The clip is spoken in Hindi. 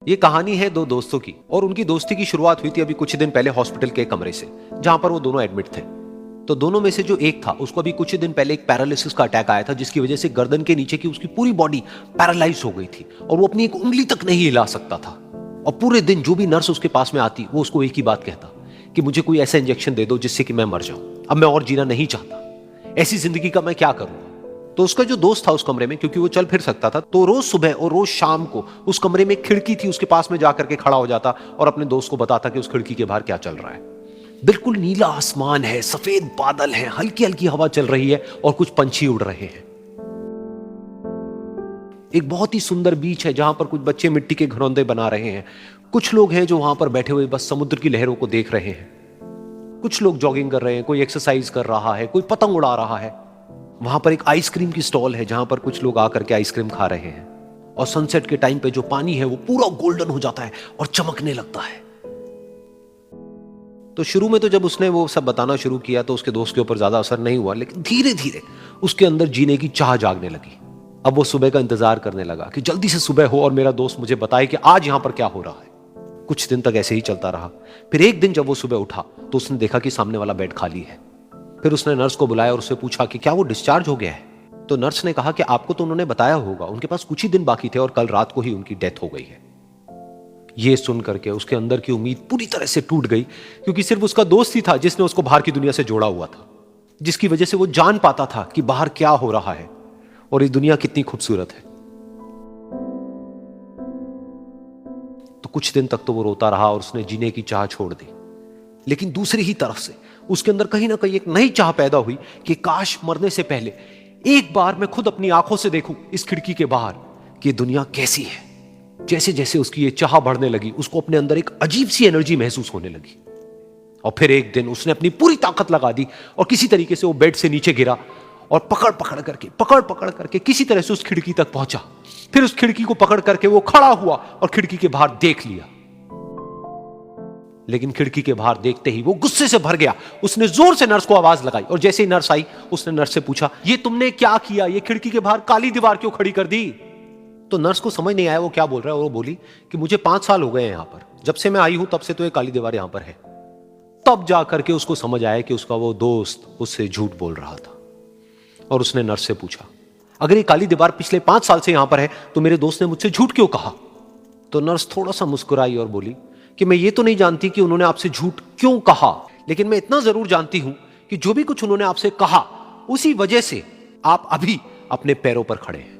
ये कहानी है दो दोस्तों की और उनकी दोस्ती की शुरुआत हुई थी अभी कुछ दिन पहले हॉस्पिटल के कमरे से, जहां पर वो दोनों एडमिट थे। तो दोनों में से जो एक था उसको अभी कुछ दिन पहले एक पैरालिसिस का अटैक आया था, जिसकी वजह से गर्दन के नीचे की उसकी पूरी बॉडी पैरालाइज हो गई थी और वो अपनी एक उंगली तक नहीं हिला सकता था। और पूरे दिन जो भी नर्स उसके पास में आती वो उसको एक ही बात कहता कि मुझे कोई ऐसा इंजेक्शन दे दो जिससे कि मैं मर जाऊं, अब मैं और जीना नहीं चाहता, ऐसी जिंदगी का मैं क्या करूं। तो उसका जो दोस्त था उस कमरे में, क्योंकि वो चल फिर सकता था, तो रोज सुबह और रोज शाम को उस कमरे में एक खिड़की थी, उसके पास में जाकर के खड़ा हो जाता और अपने दोस्त को बताता कि उस खिड़की के बाहर क्या चल रहा है। बिल्कुल नीला आसमान है, सफेद बादल हैं, हल्की हल्की हवा चल रही है और कुछ पंछी उड़ रहे हैं। एक बहुत ही सुंदर बीच है जहां पर कुछ बच्चे मिट्टी के घरौंदे बना रहे हैं। कुछ लोग हैं जो वहां पर बैठे हुए बस समुद्र की लहरों को देख रहे हैं। कुछ लोग जॉगिंग कर रहे हैं, कोई एक्सरसाइज कर रहा है, कोई पतंग उड़ा रहा है। वहां पर एक आइसक्रीम की स्टॉल है जहां पर कुछ लोग आकर के आइसक्रीम खा रहे हैं। और सनसेट के टाइम पे जो पानी है वो पूरा गोल्डन हो जाता है और चमकने लगता है। तो शुरू में तो जब उसने वो सब बताना शुरू किया तो उसके दोस्त के ऊपर ज्यादा असर नहीं हुआ, लेकिन धीरे धीरे उसके अंदर जीने की चाह जागने लगी। अब वो सुबह का इंतजार करने लगा कि जल्दी से सुबह हो और मेरा दोस्त मुझे बताए कि आज यहां पर क्या हो रहा है। कुछ दिन तक ऐसे ही चलता रहा। फिर एक दिन जब वो सुबह उठा तो उसने देखा कि सामने वाला बेड खाली है। फिर उसने नर्स को बुलाया और उससे पूछा कि क्या वो डिस्चार्ज हो गया है। तो नर्स ने कहा कि आपको तो उन्होंने बताया होगा, उनके पास कुछ ही दिन बाकी थे और कल रात को ही उनकी डेथ हो गई है। ये सुन करके उसके अंदर की उम्मीद पूरी तरह से टूट गई, क्योंकि सिर्फ उसका दोस्त ही था जिसने उसको बाहर की दुनिया से जोड़ा हुआ था, जिसकी वजह से वो जान पाता था कि बाहर क्या हो रहा है और ये दुनिया कितनी खूबसूरत है। तो कुछ दिन तक तो वो रोता रहा और उसने जीने की चाह छोड़ दी। लेकिन दूसरी ही तरफ से उसके अंदर कहीं ना कहीं एक नई चाह पैदा हुई कि काश मरने से पहले एक बार मैं खुद अपनी आंखों से देखूं इस खिड़की के बाहर कि दुनिया कैसी है। जैसे जैसे उसकी ये चाह बढ़ने लगी, उसको अपने अंदर एक अजीब सी एनर्जी महसूस होने लगी। और फिर एक दिन उसने अपनी पूरी ताकत लगा दी और किसी तरीके से वो बेड से नीचे गिरा और पकड़ पकड़ करके किसी तरह से उस खिड़की तक पहुंचा। फिर उस खिड़की को पकड़ करके वो खड़ा हुआ और खिड़की के बाहर देख लिया। लेकिन खिड़की के बाहर देखते ही वो गुस्से से भर गया। उसने जोर से नर्स को आवाज लगाई और जैसे ही नर्स आई उसने नर्स से पूछा, ये तुमने क्या किया, ये खिड़की के बाहर काली दीवार क्यों खड़ी कर दी। तो नर्स को समझ नहीं आया वो क्या बोल रहा है और वो बोली कि मुझे 5 साल हो गए हैं यहां पर, जब से मैं आई हूं तब से तो ये काली दीवार यहां पर है। तब जाकर के उसको समझ आया कि उसका वो दोस्त उससे झूठ बोल रहा था। और उसने नर्स से पूछा, अगर ये काली दीवार पिछले 5 साल से यहां पर है तो मेरे दोस्त ने मुझसे झूठ क्यों कहा। तो नर्स थोड़ा सा मुस्कुराई और बोली कि मैं ये तो नहीं जानती कि उन्होंने आपसे झूठ क्यों कहा, लेकिन मैं इतना जरूर जानती हूं कि जो भी कुछ उन्होंने आपसे कहा उसी वजह से आप अभी अपने पैरों पर खड़े हैं।